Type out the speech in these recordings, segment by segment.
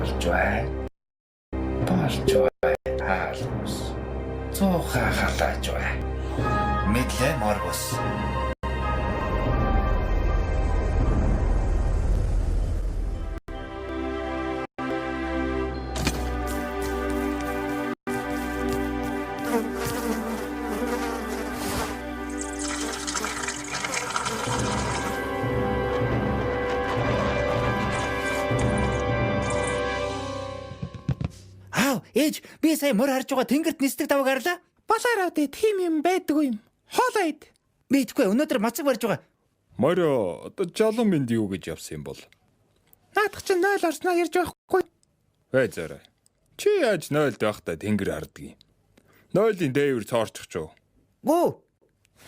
болж байна. Хаалус. Цуухаа халааж байна. Мэдлээ моргос. Ээж, би сая мөр харж байгаа тэнгэрт нисдэг давыг харлаа. Болоороо дээ, тийм юм байдгүй юм. Хоолоо ид. Би идэхгүй, өнөөдөр мацаг барьж байгаа. Морио, одоо жалан минь юу гэж явсан юм бол? Наадах чинь 0 орсноо ярьж байхгүй. Бай зарай. Чи яаж 0-д байхдаа тэнгэр хардгийг? 0-ийн дээвэр цоорчих ч юу? Гүү.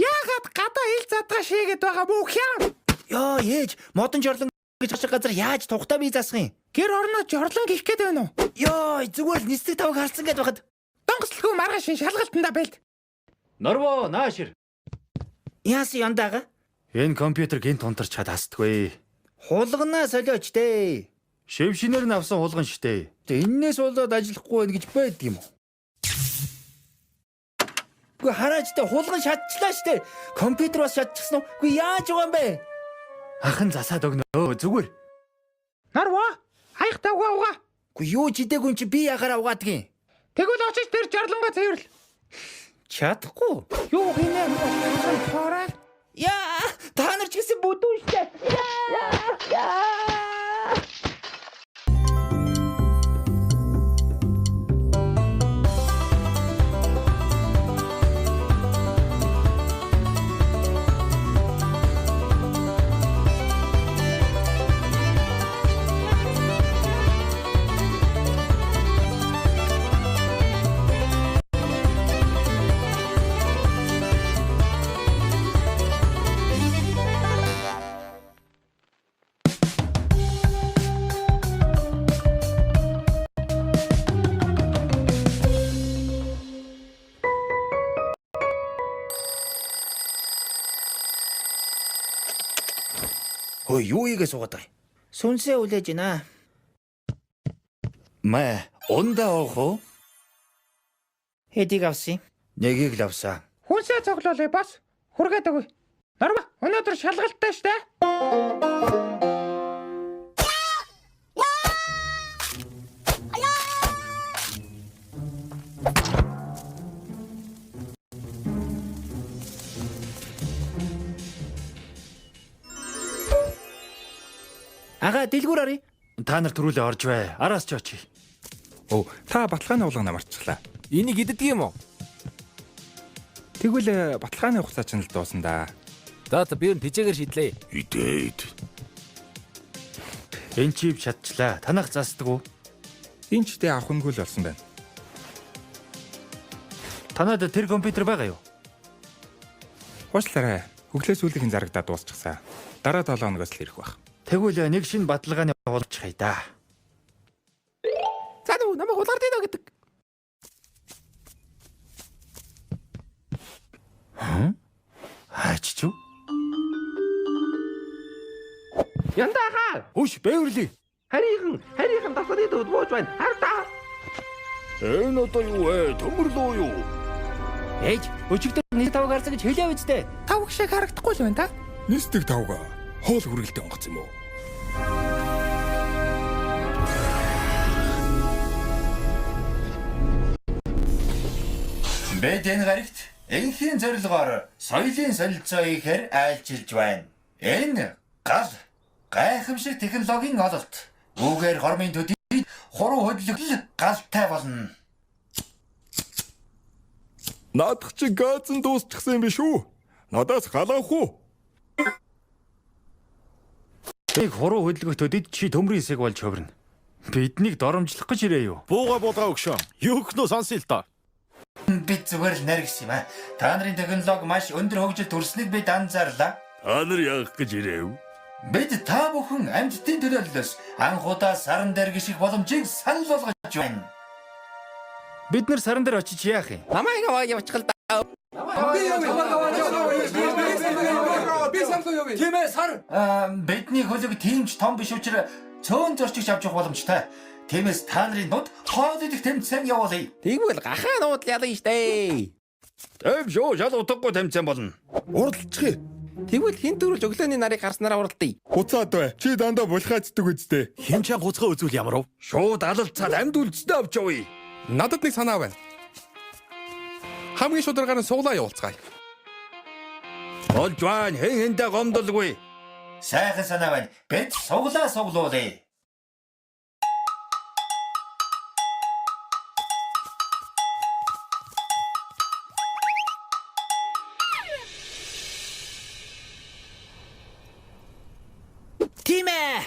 Яагаад гадаа ил задгаа шээгээд байгаа мүү хям? Ёо, ээж, модон жорлон гэж хашиг газар яаж тухтаа би засах юм? Гэр орноо жорлон гих гээд байна уу? Ёо, зүгээр л нисдэг давыг харсан гэд байхад. Донгослгүй маргааш шалгалтанда байлд. Норво, наашир. Яас яндага? Энэ компьютер гинт унтарч чад хастгүй. Хулганаа солиоч дээ. Шившинээр нь авсан хулган штэ. Эннээс болоод ажиллахгүй байх гэж байдаг юм уу? Гүй хараач та хулган шатчлаа штэ. Компьютер бас шатчихсан уу? Гүй яаж байгаа юм бэ? Ахын засаад өгнөө зүгээр. Нарва, хаях тавгаа угаа. Гүй юу ч идээгүй чи би яхаар авгаадгийн. Тэгвэл очиж тэр жорлонгоо цэвэрлэл. Чадахгүй. Юу гинэ хасан тоорой. Яа, та нар ч гэсэн бүдүүн штэ. Яа. Ой, юу игээ суугаад байгаа юм? Сүнсээ үлээж гинэ. Мэ, ондаа оохоо. Хэдийг авсан? Нэгийг л авсан. Хүнсээ цоглоолээ бас. Хүргээд өгөө. Нарва, өнөөдөр шалгалттай штэ. Ага, дэлгүүр ари. Та нар төрүүлээ орж бай. Араас ч очие. Оо, та баталгааны уулгана марцглаа. Энийг иддэг юм уу? Тэгвэл баталгааны хугацаа ч нь л дуусан да. За би энэ тижээгээр шидлээ. Идээд. Энэ чип шатчлаа. Танах засдаг уу? Энэ ч дэ авахынгүй л болсон байна. Танад тэр компьютер байгаа юу? Уучлаарай. Хөглөөс үлийнхэн зарагдаад дуусчихсан. Дараа 7 хоногоос л ирэх байх. Тэгвэл нэг шинэ баталгааны уулч хайда. За нүү намайг улгаар дийнэ гэдэг. Хаач чуу? Яндаха! Хүш бэвэрлээ. Харийнхан тасрын дэд бууж байна. Хардаа. Энэ одоо юу вэ? Төмөрлөө юу? Ээж, өчигдөр нэг давыг харсан гэж хэлээ үсттэй. Тавг шиг харагдахгүй л байна та. Нисдэг тавга. Хоол хүргэлтэд онгоц юм уу? Бид энэ гарагт энхийн зорилгоор соёлын солилцоо хийхээр айлчилж байна. Энэ гал гайхамшиг технологийн ололт. Үүгээр хормын төдий хуруу хөдлөл галтай болно. Наадах чи газан дуусчихсан юм биш үү? Надаас галаах уу? Нэг хуруу хөдөлгөх төдийд чи төмрийн хэсэг болж хөврөн. Биднийг доромжлох гэж ирээ юу? Бууга болгоо өгшөө. Юу гэнэ сонсъё л доо. Бид зүгээр л наргис юм аа. Та нарын технологи маш өндөр хөгжилд хүрснийг бид анзаарлаа. Та нар яах гэж ирэв? Бид та бүхэн амьтдын төлөөллөөс анхудаа саран дээр гიშих боломжийг санал болгож байна. Бид нар саран дээр очиж яах юм? Намайг аваа явуучих л даа. Бидний хөлөг тиймч том биш учраас цөөн зорчигч авч явах боломжтой. Тиймээс та нарын нууд хоол идэх тэмцээн явуулъя. Тэгвэл гахаанууд ялна штэ. Тэв шүү шал утгагүй тэмцээн болно. Уралдчих. Тэгвэл хин төрүүлж өглөөний нарыг гарснараа уралдъя. Буцаад бай. Чи дандаа булхаацдаг үстэй. Хин чан гуцгаа үзүүл ямар вэ? Шууд алалцаад амьд үлдсэндээ авч явъя. Надад нэг санаа байна. Хамгийн шударгаар нь суглаа явуулцгаая. Болж байна. Хэн хэндээ гомдолгүй. Сайхан санаа байна. Бид суглуулъя. Тимэ.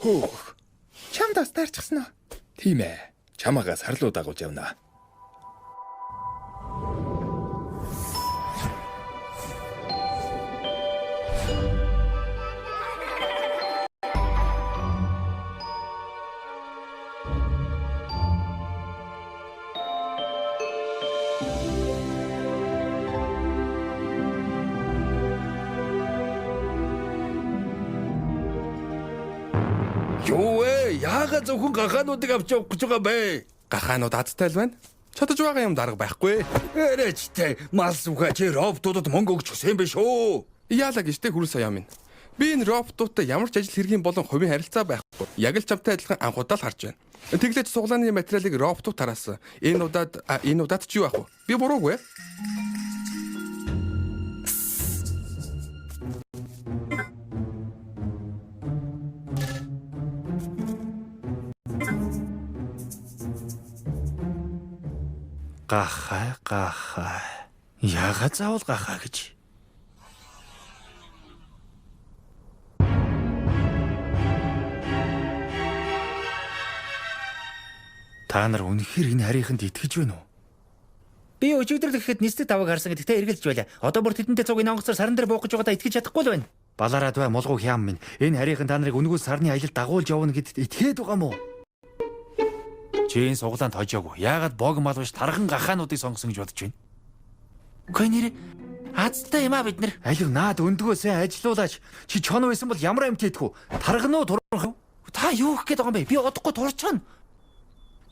Хөөх. Чамд бас таарчихсан уу? Тийм ээ. Чамаагаа сарлуу дагуулж явна. Юу вэ? Яагаад зөвхөн гахаануудыг авч явах гэж байгаа бэ? Гахаанууд азтай л байна. Чадаж байгаа юм дарга байхгүй. Эрээчтэй мал сүхэ чи роботуудад мөнгө өгч өгсөн юм биш үү? Яалаа гэжтэй хүрэл сая минь. Би энэ роботуудтай ямар ч ажил хэргийн болон хувийн харилцаа байхгүй. Яг л чамтай адилхан анхудаа л харж байна. Тэглэж суглааны материалыг роботууд тараас энэ удаад ч юу ах вэ? Би буруугүй. Гахаа. Яагаад заавал гахаа гэж? Та нар үнэхээр энэ харийнханд итгэж байна уу? Би өчигдөр гэхэд нэстэг тавыг харсан гэдэгтээ эргэлж байлаа. Одоо бүр тэдэнтэй цуг энэ онгоцоор саран дээр буух гэж байгаадаа итгэж чадахгүй л байна. Балаараад бай молгоо хям минь. Энэ харийнхан та нарыг өнгөө сарны аялалд дагуулж явна гэдэгт итгээд байгаа мó? Чи энэ суглаанд хожоогүй. Яагаад бог мал биш тархан гахаануудыг сонгосон гэж бодож байна? Үгүй нэр азтай юм а бид нар. Алив наад өндгөө сайн ажилуулаач. Чи чон байсан бол ямар амт идэх үү? Таргануу турах. Та юу гэх гээд байгаа юм бэ? Би удахгүй турчана.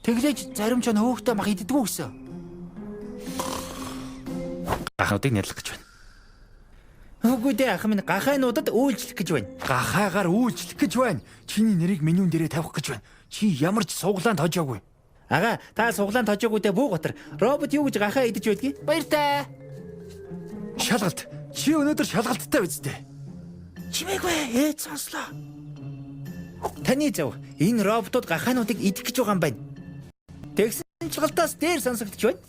Тэглэж зарим ч хөөхтэй мах иддэггүй гэсэн. Гахаануудыг нэрлэх гэж байна. Үгүй дээ ах минь гахаануудад үйлчлэх гэж байна. Гахаагаар үйлчлэх гэж байна. Чиний нэрийг менюн дээрээ тавих гэж байна. Чи ямар ч суглаанд хожоогүй. Ага, та суглаанд хожоогүйдээ Буугатар. Робот юу гэж гахаа идэж байдгийг? Баяртай. Шалгалт. Чи өнөөдөр шалгалттай үсттэй. Чимээгүй ээж сонслоо. Таны зөв. Энэ роботууд гахаануудыг идэх гэж байгаа юм байна. Тэгсэн чигалтаас дээр сонсогдож байна.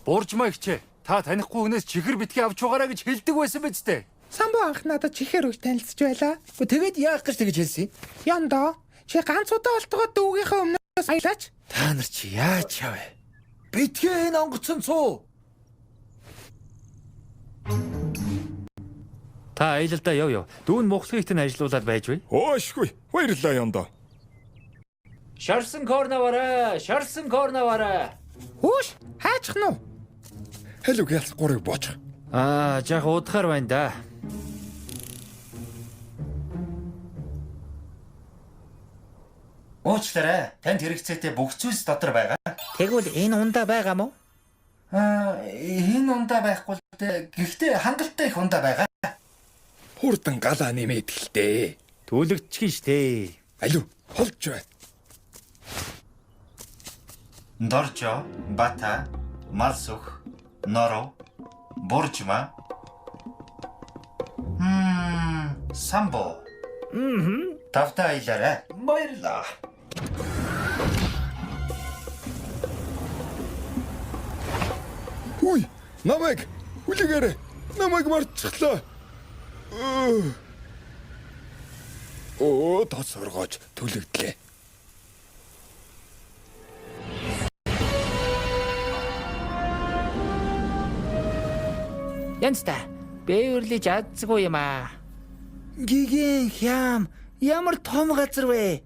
Бууржмаа хичээ. Та танихгүй хүнээс чихэр битгий авч байгаараа гэж хэлдэг байсан биз дээ. Самбуу анх надад чихэр үг танилцж байла. Тэгээд яах гэж тэгж хэлсэн юм? Яндаа чи ганц удаа болтгоо дүүгийнхээ өмнөөс аялаач. Та нар чи яаж яваа? Битгий энэ онгоцон цуу. Та аялалдаа яв. Дүүн мухлагт нь ажилуулад байж вэ? Оошгүй. Баярлалаа ёндоо. Шарсан корнавара. Хүүш хаачих нь уу? Хэлүг ялс гурыг бооч. Жах удахаар байна да. Уучлаарай. Танд хэрэгцээтэй бүх зүйлс дотор байгаа. Тэгвэл энэ ундаа байгаа мó? Энэ ундаа байхгүй л дээ. Гэхдээ хангалттай их ундаа байгаа. Хурдан галаа нэмээд гэлтэй. Түлэгдчихин штэ. Алив холж бай. Доржо, бата, малсух, норо, буржма. Самбо. Тавта аялаарай. Баярлаа. Хүй, намайг үлэгээрэй. Намайг мартчихлаа. Тос оргооч түлэгдлээ. Янста. Бэвэрлиж адсгүй юм аа. Гиген хям. Ямар том газар вэ?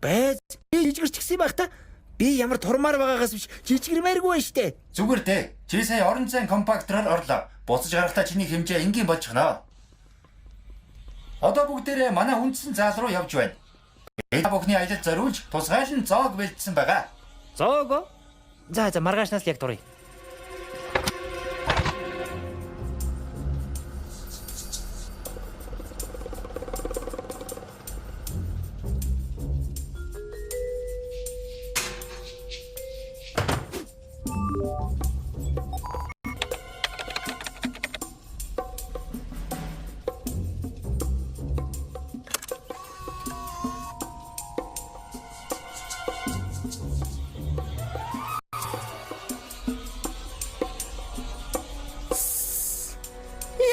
Байз жижигэрч гисэн байх та. Би ямар турмаар байгаагаас биш жижигэрмээргүй байна штэ. Зүгээр дээ. Чи сая орон зайн компактороор орлоо. Буцаж гарахтаа чиний хэмжээ энгийн болчихно. Одоо бүгдээрээ манай үндсэн заал руу явж байна. Та бүхний аялал зориулж тусгайлан зоог бэлдсэн байгаа. Зоого. За маргаашнаас л яг дурыг.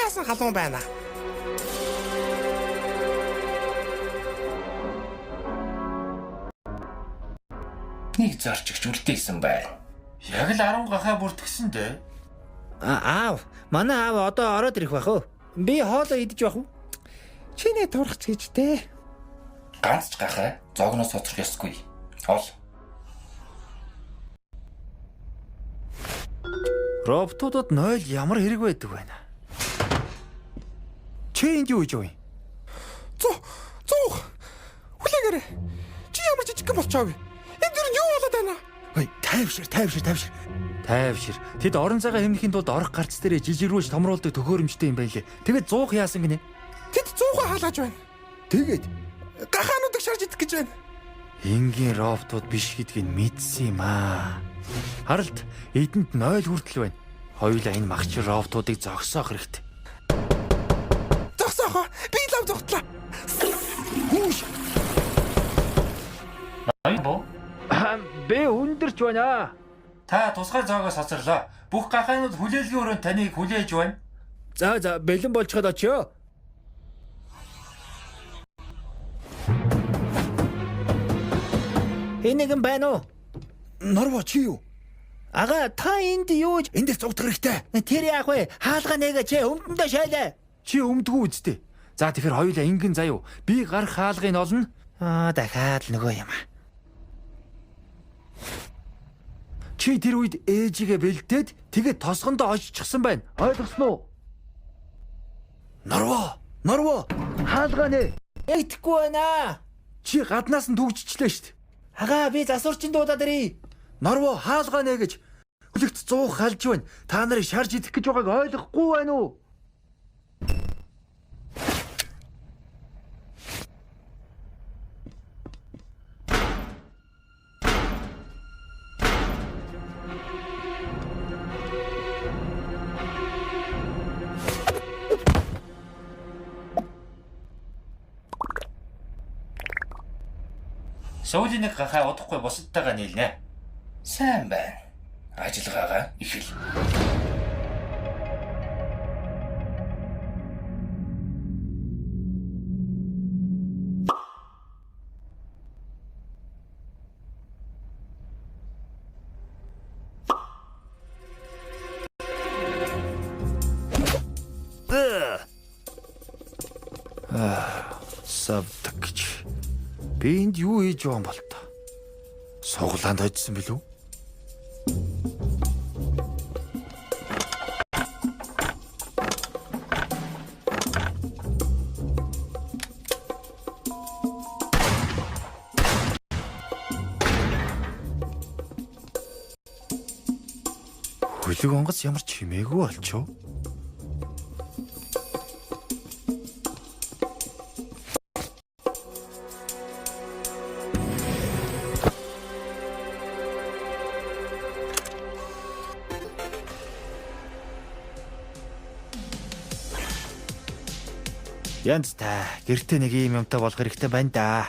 Яасан халуун байна. Нэг зарчигч үлдээсэн байна. Яг л 10 гахаа бүртгсэн дээ. Аав, манай аав одоо ороод ирэх байх уу? Би хоолоо идэж байх уу? Чиний турах гэж дээ. Ганц ч гахаа зогноос соцрох ёсгүй. Ол. Роботуудад 0 ямар хэрэг байдаг вэ? Чи энд юу хийж вэ? Зух. Хүлээгээрэй. Чи ямар жижиг болчихоо вэ? Энд дэр нь юу болоод байна? Ой, тайвшир. Тэд орон цагаа хэмнэхийн тулд орох гарц дээрээ жижигрүүлж томруулдаг төхөөрөмжтэй юм байлээ. Тэгээд 100 яасан гинэ? Тэд 100 хаалгаж байна. Тэгээд Гахаануудыг шарж идэх гэж байна. энгийн роботууд биш гэдгийг мэдсэн юм аа. Харалт эдэнд 0 хүртэл байна. Хоёулаа энэ магчир роботуудыг зогсоох хэрэгтэй. Зогсоохоо. Би лав зогтлаа. Аюу. Би өндөрч байна. Та тусгай зоогоос хоцорлоо. Бүх гахаанууд хүлээлгийн өрөөнд таныг хүлээж байна. За бэлэн болчиход очиё. Энэгэн байна уу? Норво чи юу? Ага, та энд юу? Эндээс зугдах хэрэгтэй. Тэр яах вэ? Хаалга нэгэ өмдөндөө шайлаа. Чи өмдгөө үсттэй. За тэгэхээр хоёулаа ингэн заяу. Би гарах хаалгыг олно. Дахиад л нөгөө юм. Чи тэр үед ээжигээ бэлдээд тэгээд тосгондоо оччихсан байна. Ойлгосноо? Норво. Хаалгаа нэ. Итгэхгүй байна. Чи гаднаас нь түгжчихлээ штт. Ага, би засварчин дуудаад ирээ. Норво хаалгаа нэ гэж хөлөгт 100 халж байна. Та нарыг шарж идэх гэж байгааг ойлгохгүй байна уу? Сүүлийн нэг гахаа удахгүй бусадтайгаа нийлнэ. Сайн байна. Ажиллагаагаа ихэл. Савдагч. Би энд юу хийж байгаа юм бол та? Суглаанд очсон билүү? Хөлөг онгоц ямар чимээгүй болчихоо. Янз та гэртээ нэг юм юмтай болох хэрэгтэй байна да.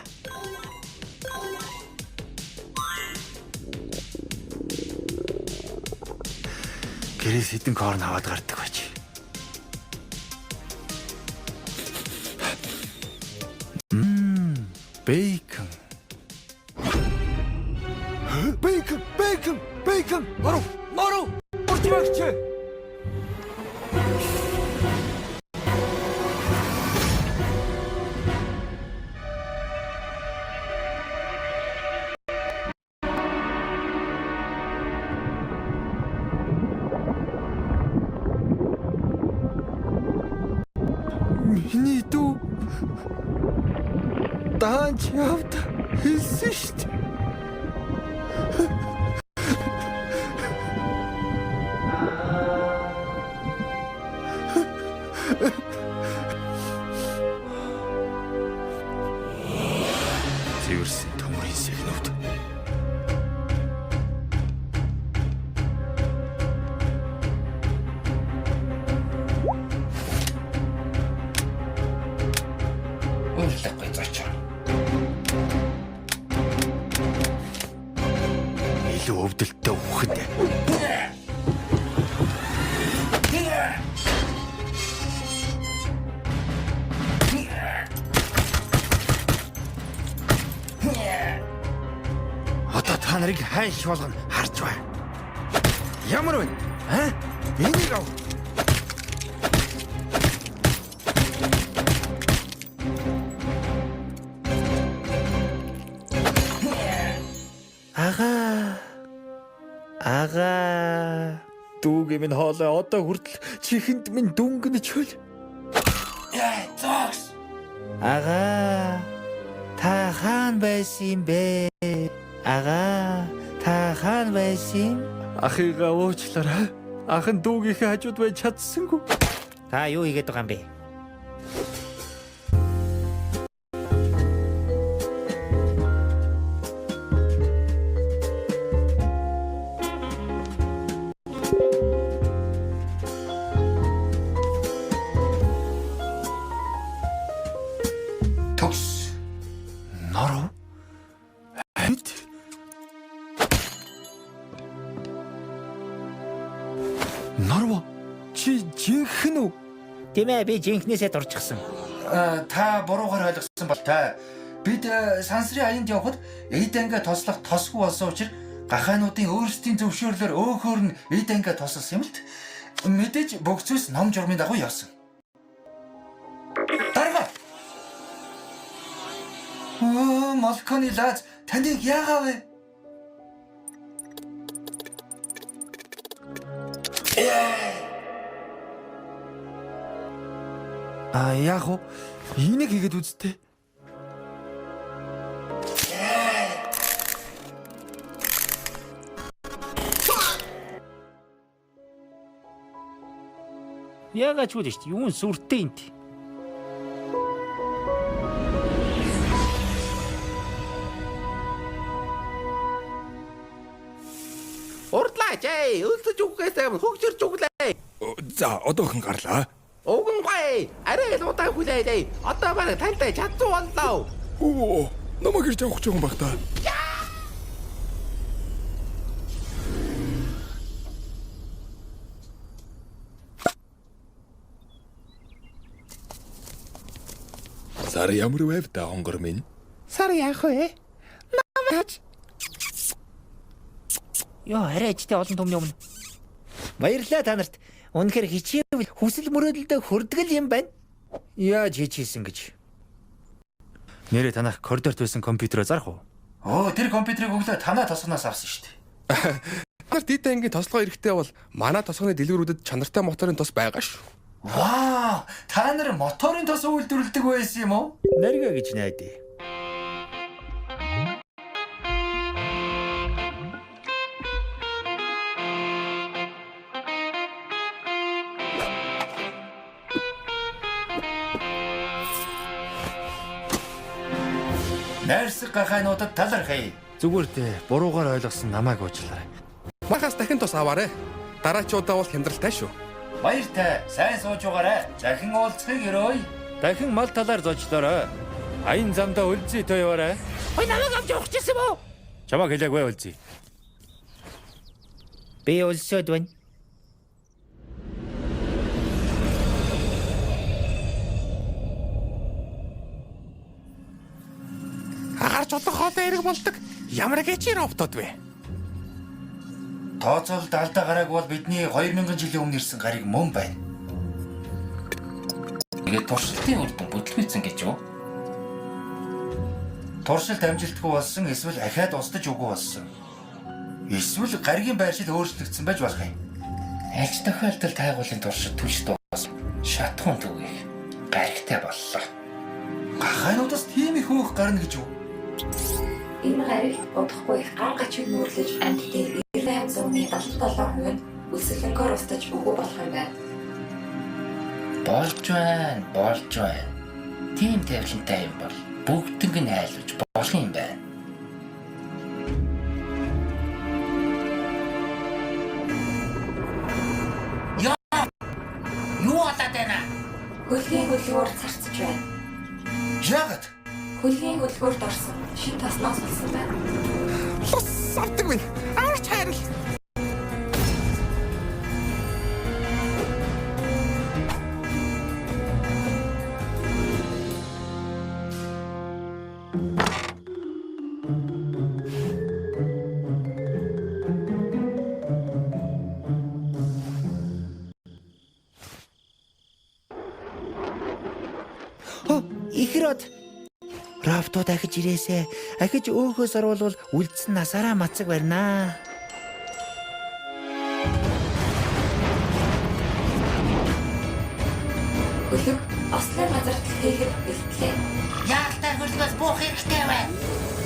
Гэрээс хитэн корн аваад гардаг байж. Бейкон. Бейкон. Мару. Уртимагч. Миний дүү Даанч явд хэлсэн шүү дээ. Цэвэрсэн төмөрийн сэгнүүд. Үйлдэггүй зочоо. Илүү өвдөлттэй үхэнд. Одоо та нарыг хайлш болгоно харж бай. Ямар вэ? Энийг ав. Ага. Дүүгээ минь хоолой одоо хүртэл чихэнд минь дүнгэнэж хөл. Зогс. Ага. Та хаан байсан юм бэ? Ага. Та хаан байсан? Ахыгаа уучлаарай. Ах нь дүүгийнхээ хажууд байж чадсангүй. Та юу хийгээд байгаа юм бэ? Төгс. Норов. Амьд. Норов. Чи жинхэнэ үү? Тийм ээ, би жинхнээсээ дурчихсан. Та буруугаар ойлгосон бол та бид сансрын аянд явхад эйдэнгээ тослох тосгүй болсон учраас гахаануудын өөрсдийн зөвшөөрлөөр өөхөр нь эйдэнгээ тослсон юм л т. Мэдээж бүх зүйлс ном журмын дагуу явсан. Дарга. Малконы лаз таныг яагаа вэ? Яг уу энийг хийгээд үзтээ. Яагаад ч үгүй шүү дээ. Юун сүртэй юм тий. Урдлаач ээ. Өлсөж үхгээсээ хөгжирч өглөө. За одоохон гарлаа. Уган арай л удаан хүлээлээ. Одоо бараг тантай чадсан боллоо. Оо, намайг ирж авах ч юм баг та. Сар ямар байв та хонгор минь? Сар яах вэ? Намаач. Йоо, арай ичтэй олон түмний өмнө. Баярлалаа та нарт. Үнэхээр хичээв хүсэл мөрөөдөлдөө хүрдэг юм байна. Яаж хийчихсэн гэж. Нэрээ танах коридорт байсан компьютероо зарах уу? Тэр компьютерийг өглөө танаа тосгоноос авсан шүү дээ. Нар дитэнгийн тослогоо эрэхтэй бол манай тосгоны дэлгүүрүүдэд чанартай моторын тос байгаа шүү. Вау! Та нар моторын тос үйлдвэрлэдэг байсан юм уу? Нарга гэж найдаа. Найрсаг гахаануудад талархъя. Зүгээр дээ, буруугаар ойлгосон намайг уучлаарай. Махаас дахин тос аваарэ. Дараачуудаа бол хямдралтай шүү. Баяртай. Сайн сууж байгаарай. Дахин уулзахыг өрөөе. Дахин мал талаар зочлоорой. Аян замдаа үлзий тоёорой. Ой, намайг авч явах гэсэн юм уу? Чамаг хэлээгүй үлзий. Би өлсөд байна. Агарч олон хоолой эрэг болдог. Ямар гэчи роботод вэ? Тооцоолд алдаа гарааг бол бидний 2000 жилийн өмнө ирсэн гариг мөн байна. Тэгээд туршилтын үр дүн бүтлгүйцэн гэж юу? Туршилт амжилтгүй болсон эсвэл ахаад устдаж үгүй болсон. Эсвэл гаригийн байршил өөрчлөгдсөн байж болох юм. Аль ч тохиолдолд тайгуулын туршилт түлш дууссан. Шатхуун түгэх гаригтай боллоо. Гахаануудаас тийм их хөөх гарна гэж юу? Энэ гариг бодохгүй гар гачиг нүүрлэж амьтдын 98.77% нь өсөлөнгөөр устж өгөө болох юм байна. Болж байна. Тийм тавилантай юм бол бүгднийг нь айлуулж болох юм байна. Юу болоод байна? Хөлгийн хөлгөөр царцж байна. Яагаад? Хөлгийн хөлгөөрд орсон шин тосноос болсон байна. Савдаг минь. Аварч хайрал. Ихрод. Рафто дахиж ирээсэ. Ахиж өөхөөс оруулвал үлдсэн насаараа мацаг барина. Хөлөг ослын газар төлөйг бэлтлээ. Яалтаа хөлгөөс буух хэрэгтэй байна.